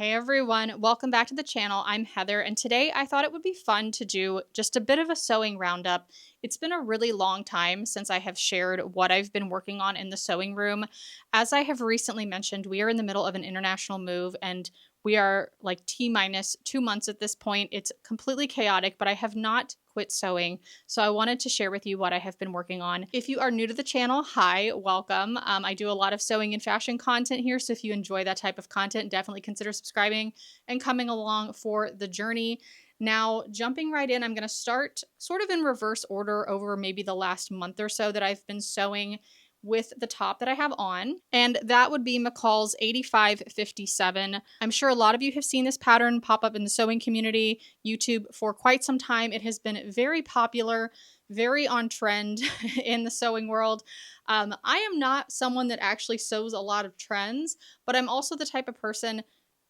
Hey everyone, welcome back to the channel. I'm Heather, and today I thought it would be fun to do just a bit of a sewing roundup. It's been a really long time since I have shared what I've been working on in the sewing room. As I have recently mentioned, we are in the middle of an international move and we are like T-minus 2 months at this point. It's completely chaotic, but I have not quit sewing. So I wanted to share with you what I have been working on. If you are new to the channel, hi, welcome. I do a lot of sewing and fashion content here. So if you enjoy that type of content, definitely consider subscribing and coming along for the journey. Now, jumping right in, I'm going to start sort of in reverse order over maybe the last month or so that I've been sewing with the top that I have on, and that would be McCall's 8557. I'm sure a lot of you have seen this pattern pop up in the sewing community, YouTube, for quite some time. It has been very popular, very on trend in the sewing world. I am not someone that actually sews a lot of trends, but I'm also the type of person,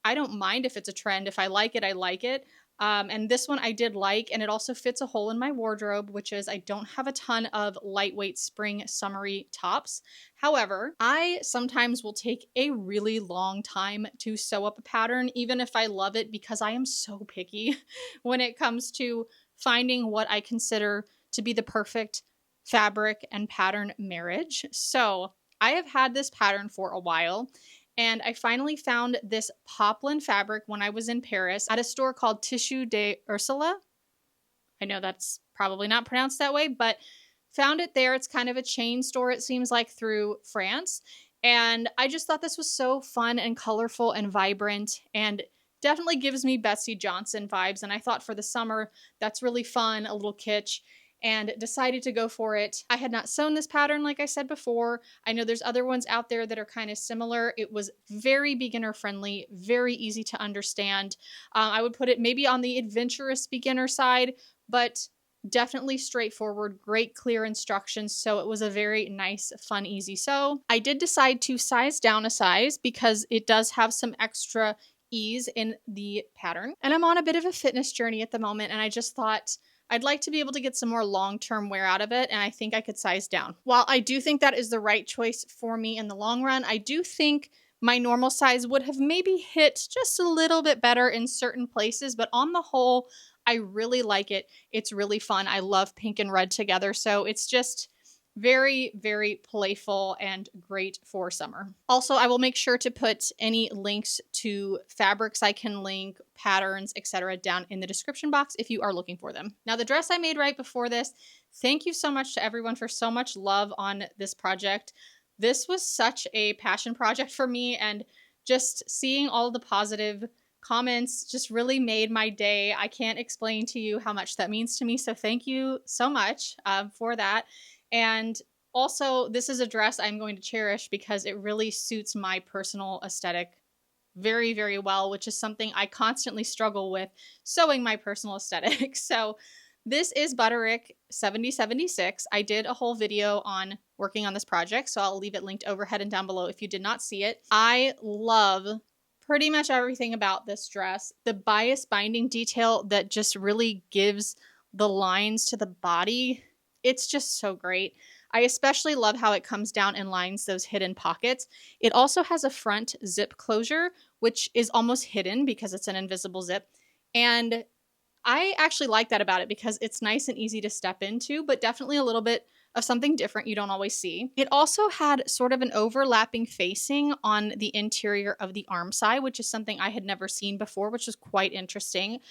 I don't mind if it's a trend. If I like it, I like it. And this one I did like, and it also fits a hole in my wardrobe, which is I don't have a ton of lightweight spring summery tops. However, I sometimes will take a really long time to sew up a pattern, even if I love it, because I am so picky when it comes to finding what I consider to be the perfect fabric and pattern marriage. So I have had this pattern for a while. And I finally found this Poplin fabric when I was in Paris at a store called Tissu de Ursules. I know that's probably not pronounced that way, but found it there. It's kind of a chain store, it seems like, through France. And I just thought this was so fun and colorful and vibrant and definitely gives me Betsy Johnson vibes. And I thought for the summer, that's really fun, a little kitsch, and decided to go for it. I had not sewn this pattern, like I said before. I know there's other ones out there that are kind of similar. It was very beginner friendly, very easy to understand. I would put it maybe on the adventurous beginner side, but definitely straightforward, great clear instructions. So it was a very nice, fun, easy sew. I did decide to size down a size because it does have some extra ease in the pattern. And I'm on a bit of a fitness journey at the moment, and I just thought I'd like to be able to get some more long-term wear out of it, and I think I could size down. While I do think that is the right choice for me in the long run, I do think my normal size would have maybe hit just a little bit better in certain places, but on the whole, I really like it. It's really fun. I love pink and red together, so it's just very, very playful and great for summer. Also, I will make sure to put any links to fabrics I can link, patterns, etc. down in the description box if you are looking for them. Now, the dress I made right before this, thank you so much to everyone for so much love on this project. This was such a passion project for me, and just seeing all the positive comments just really made my day. I can't explain to you how much that means to me, so thank you so much for that. And also, this is a dress I'm going to cherish because it really suits my personal aesthetic very, very well, which is something I constantly struggle with, sewing my personal aesthetic. So this is Butterick 7076. I did a whole video on working on this project, so I'll leave it linked overhead and down below if you did not see it. I love pretty much everything about this dress. The bias binding detail that just really gives the lines to the body, it's just so great. I especially love how it comes down and lines those hidden pockets. It also has a front zip closure, which is almost hidden because it's an invisible zip. And I actually like that about it because it's nice and easy to step into, but definitely a little bit of something different you don't always see. It also had sort of an overlapping facing on the interior of the arm side, which is something I had never seen before, which is quite interesting.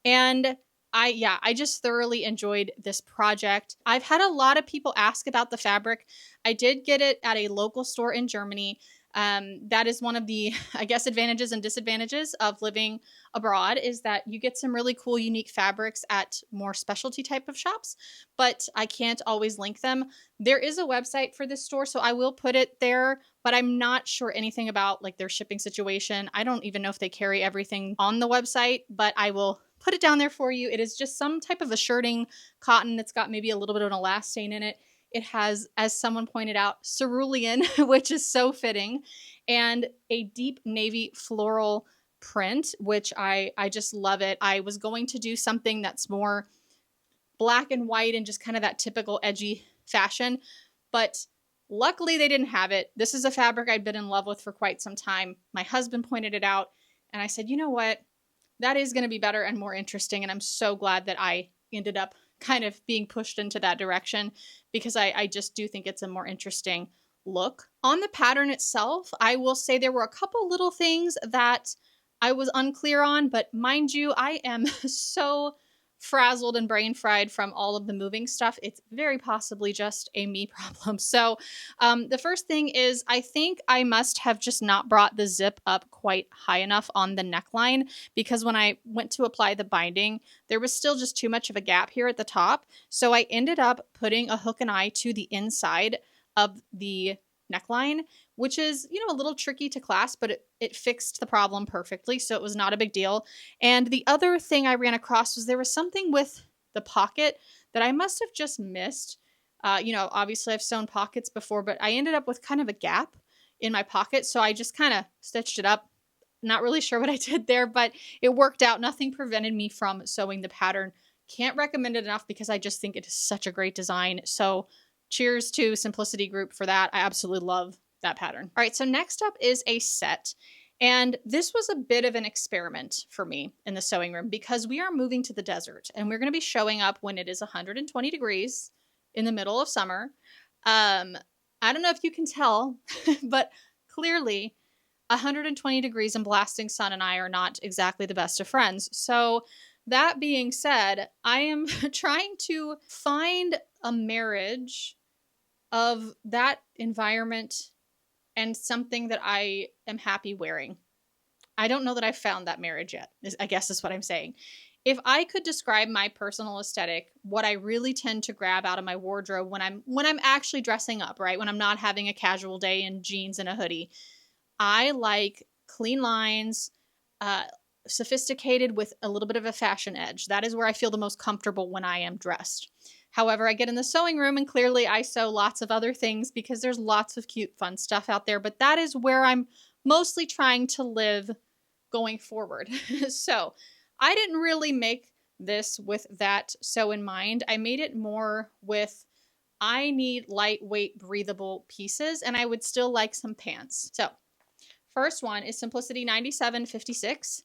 And I just thoroughly enjoyed this project. I've had a lot of people ask about the fabric. I did get it at a local store in Germany. That is one of the, I guess, advantages and disadvantages of living abroad, is that you get some really cool, unique fabrics at more specialty type of shops, but I can't always link them. There is a website for this store, so I will put it there, but I'm not sure anything about like their shipping situation. I don't even know if they carry everything on the website, but I will put it down there for you. It is just some type of a shirting cotton that's got maybe a little bit of an elastane in it. It has, as someone pointed out, cerulean, which is so fitting, and a deep navy floral print, which I just love it. I was going to do something that's more black and white and just kind of that typical edgy fashion, but luckily they didn't have it. This is a fabric I'd been in love with for quite some time. My husband pointed it out. And I said, you know what? That is going to be better and more interesting. And I'm so glad that I ended up kind of being pushed into that direction, because I just do think it's a more interesting look. On the pattern itself, I will say there were a couple little things that I was unclear on, but mind you, I am so frazzled and brain fried from all of the moving stuff. It's very possibly just a me problem. So the first thing is, I think I must have just not brought the zip up quite high enough on the neckline, because when I went to apply the binding, there was still just too much of a gap here at the top. So I ended up putting a hook and eye to the inside of the neckline, which is, a little tricky to clasp, but it fixed the problem perfectly. So it was not a big deal. And the other thing I ran across was there was something with the pocket that I must have just missed. Obviously I've sewn pockets before, but I ended up with kind of a gap in my pocket. So I just kind of stitched it up. Not really sure what I did there, but it worked out. Nothing prevented me from sewing the pattern. Can't recommend it enough, because I just think it is such a great design. So cheers to Simplicity Group for that. I absolutely love that pattern. All right, so next up is a set. And this was a bit of an experiment for me in the sewing room, because we are moving to the desert and we're going to be showing up when it is 120 degrees in the middle of summer. I don't know if you can tell, but clearly 120 degrees and blasting sun and I are not exactly the best of friends. So that being said, I am trying to find a marriage of that environment and something that I am happy wearing. I don't know that I've found that marriage yet, I guess is what I'm saying. If I could describe my personal aesthetic, what I really tend to grab out of my wardrobe when I'm actually dressing up, right? When I'm not having a casual day in jeans and a hoodie, I like clean lines, sophisticated with a little bit of a fashion edge. That is where I feel the most comfortable when I am dressed. However, I get in the sewing room and clearly I sew lots of other things, because there's lots of cute, fun stuff out there. But that is where I'm mostly trying to live going forward. So I didn't really make this with that sew in mind. I made it more with, I need lightweight, breathable pieces, and I would still like some pants. So first one is Simplicity 9756.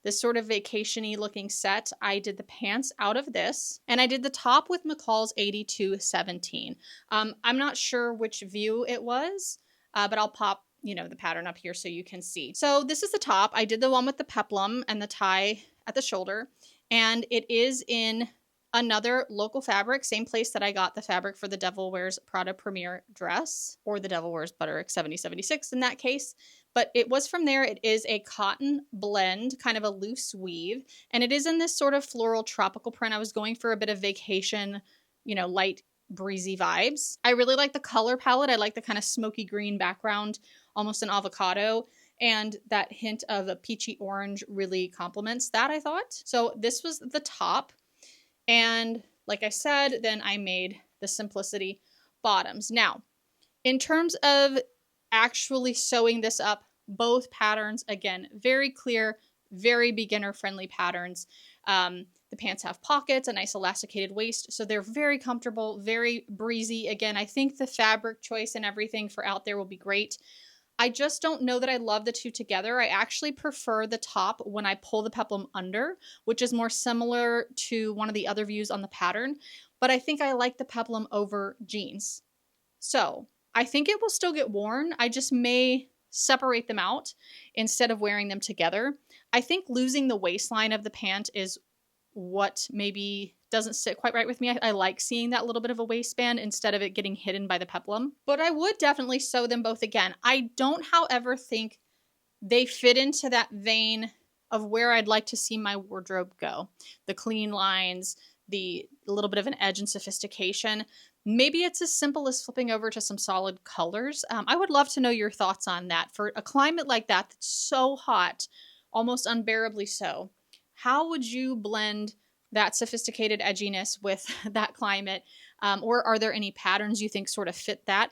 This sort of vacation-y looking set. I did the pants out of this, and I did the top with McCall's 8217. I'm not sure which view it was, but I'll pop, the pattern up here so you can see. So this is the top. I did the one with the peplum and the tie at the shoulder, and it is in another local fabric, same place that I got the fabric for the Devil Wears Prada Premiere dress, or the Devil Wears Butterick 7076 in that case. But it was from there. It is a cotton blend, kind of a loose weave, and it is in this sort of floral tropical print. I was going for a bit of vacation, light breezy vibes. I really like the color palette. I like the kind of smoky green background, almost an avocado, and that hint of a peachy orange really complements that, I thought. So this was the top. And like I said, then I made the Simplicity bottoms. Now, in terms of actually sewing this up, both patterns, again, very clear, very beginner-friendly patterns. The pants have pockets, a nice elasticated waist, so they're very comfortable, very breezy. Again, I think the fabric choice and everything for out there will be great. I just don't know that I love the two together. I actually prefer the top when I pull the peplum under, which is more similar to one of the other views on the pattern, but I think I like the peplum over jeans. So I think it will still get worn. I just may separate them out instead of wearing them together. I think losing the waistline of the pant is what maybe doesn't sit quite right with me. I like seeing that little bit of a waistband instead of it getting hidden by the peplum. But I would definitely sew them both again. I don't, however, think they fit into that vein of where I'd like to see my wardrobe go. The clean lines, the little bit of an edge and sophistication. Maybe it's as simple as flipping over to some solid colors. I would love to know your thoughts on that. For a climate like that that's so hot, almost unbearably so, how would you blend that sophisticated edginess with that climate? Or are there any patterns you think sort of fit that?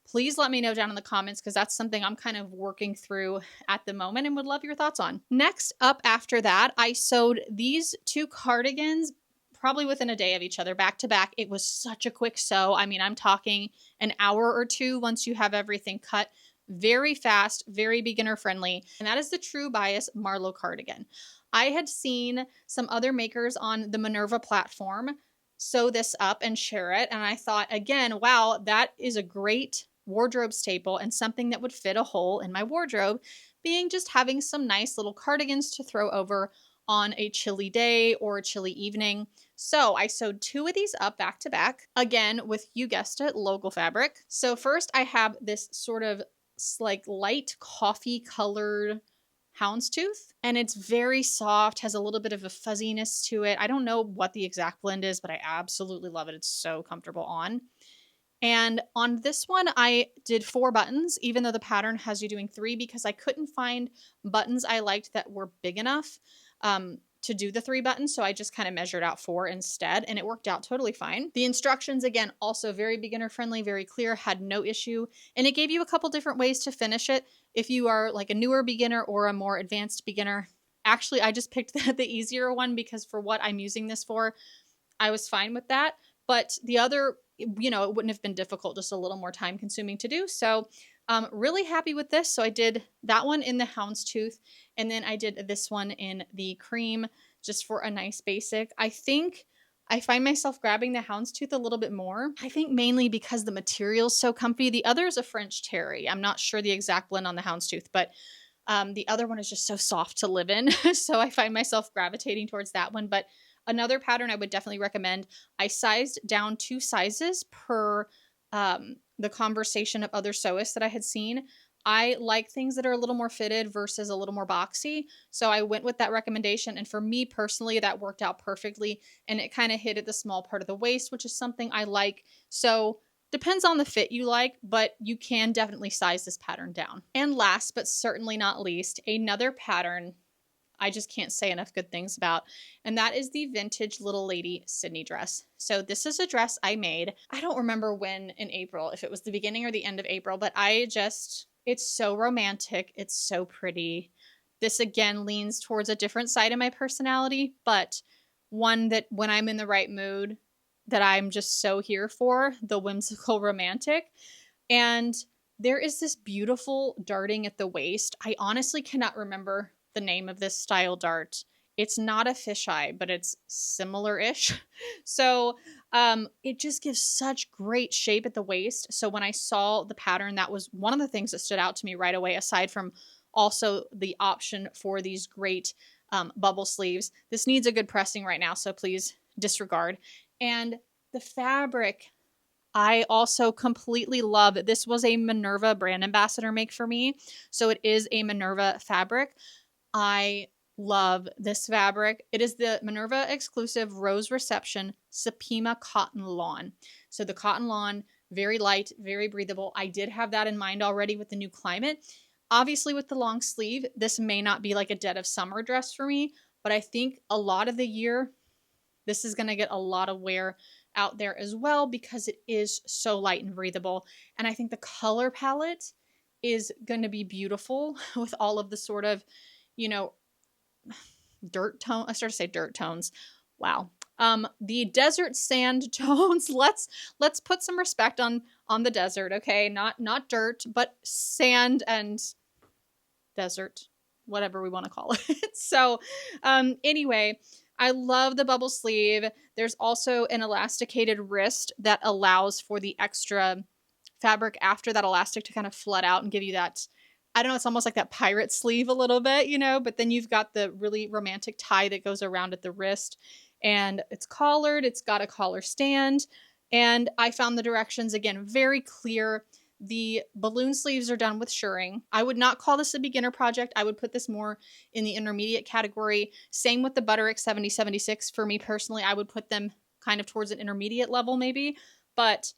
Please let me know down in the comments, because that's something I'm kind of working through at the moment and would love your thoughts on. Next up after that, I sewed these two cardigans probably within a day of each other, back to back. It was such a quick sew. I mean, I'm talking an hour or two once you have everything cut. very fast, very beginner friendly, and that is the True Bias Marlo cardigan. I had seen some other makers on the Minerva platform sew this up and share it, and I thought, again, wow, that is a great wardrobe staple and something that would fit a hole in my wardrobe, being just having some nice little cardigans to throw over on a chilly day or a chilly evening. So I sewed 2 of these up back to back, again with, you guessed it, local fabric. So first I have this sort of like light coffee colored houndstooth, and it's very soft, has a little bit of a fuzziness to it. I don't know what the exact blend is, but I absolutely love it. It's so comfortable on. And on this one, I did 4 buttons, even though the pattern has you doing 3, because I couldn't find buttons I liked that were big enough to do the 3 buttons. So I just kind of measured out 4 instead, and it worked out totally fine. The instructions, again, also very beginner friendly, very clear, had no issue. And it gave you a couple different ways to finish it if you are like a newer beginner or a more advanced beginner. Actually, I just picked the easier one because for what I'm using this for, I was fine with that. But the other, you know, it wouldn't have been difficult, just a little more time consuming to do. So really happy with this. So I did that one in the houndstooth, and then I did this one in the cream just for a nice basic. I think I find myself grabbing the houndstooth a little bit more. I think mainly because the material's so comfy. The other is a French terry. I'm not sure the exact blend on the houndstooth, but the other one is just so soft to live in. So I find myself gravitating towards that one. But another pattern I would definitely recommend. I sized down 2 sizes per the conversation of other sewists that I had seen. I like things that are a little more fitted versus a little more boxy. So I went with that recommendation. And for me personally, that worked out perfectly. And it kind of hit at the small part of the waist, which is something I like. So depends on the fit you like, but you can definitely size this pattern down. And last, but certainly not least, another pattern I just can't say enough good things about, and that is the vintage little lady Sydney dress. So this is a dress I made. I don't remember when in April, if it was the beginning or the end of April, but it's so romantic. It's so pretty. This again leans towards a different side of my personality, but one that when I'm in the right mood, that I'm just so here for, the whimsical romantic. And there is this beautiful darting at the waist. I honestly cannot remember the name of this style dart. It's not a fisheye, but it's similar-ish. So it just gives such great shape at the waist. So when I saw the pattern, that was one of the things that stood out to me right away, aside from also the option for these great bubble sleeves. This needs a good pressing right now, so please disregard. And the fabric, I also completely love. This was a Minerva brand ambassador make for me. So it is a Minerva fabric. I love this fabric. It is the Minerva exclusive Rose Reception Supima Cotton Lawn. So the cotton lawn, very light, very breathable. I did have that in mind already with the new climate. Obviously with the long sleeve, this may not be like a dead of summer dress for me, but I think a lot of the year, this is going to get a lot of wear out there as well because it is so light and breathable. And I think the color palette is going to be beautiful with all of the sort of, you know, dirt tone. I started to say dirt tones. Wow. The desert sand tones. Let's put some respect on the desert. Okay. Not dirt, but sand and desert, whatever we want to call it. So, anyway, I love the bubble sleeve. There's also an elasticated wrist that allows for the extra fabric after that elastic to kind of flood out and give you that, I don't know, it's almost like that pirate sleeve a little bit, you know, but then you've got the really romantic tie that goes around at the wrist, and it's collared. It's got a collar stand, and I found the directions, again, very clear. The balloon sleeves are done with shirring. I would not call this a beginner project. I would put this more in the intermediate category. Same with the Butterick 7076. For me personally, I would put them kind of towards an intermediate level maybe, but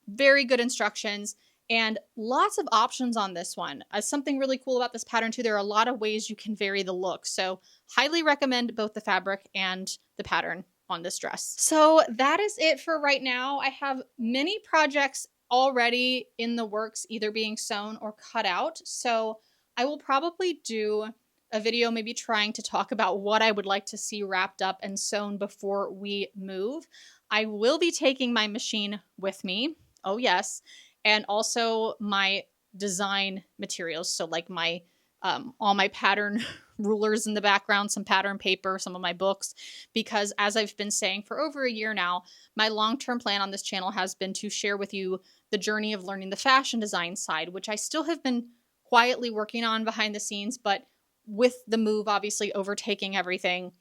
very good instructions. And lots of options on this one. Something really cool about this pattern too, there are a lot of ways you can vary the look. So highly recommend both the fabric and the pattern on this dress. So that is it for right now. I have many projects already in the works, either being sewn or cut out. So I will probably do a video maybe trying to talk about what I would like to see wrapped up and sewn before we move. I will be taking my machine with me. Oh yes. And also my design materials. So like my all my pattern rulers in the background, some pattern paper, some of my books, because as I've been saying for over a year now, my long-term plan on this channel has been to share with you the journey of learning the fashion design side, which I still have been quietly working on behind the scenes, but with the move obviously overtaking everything,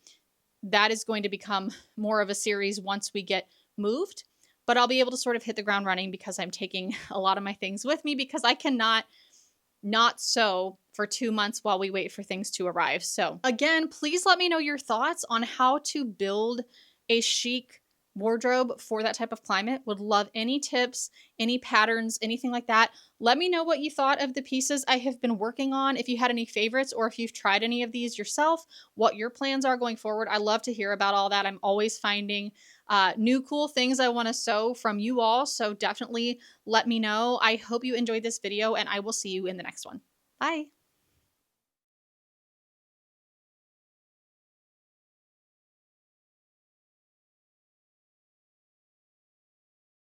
that is going to become more of a series once we get moved. But I'll be able to sort of hit the ground running because I'm taking a lot of my things with me, because I cannot not sew for 2 months while we wait for things to arrive. So again, please let me know your thoughts on how to build a chic wardrobe for that type of climate. Would love any tips, any patterns, anything like that. Let me know what you thought of the pieces I have been working on. If you had any favorites, or if you've tried any of these yourself, what your plans are going forward. I love to hear about all that. I'm always finding new cool things I want to sew from you all. So definitely let me know. I hope you enjoyed this video, and I will see you in the next one. Bye.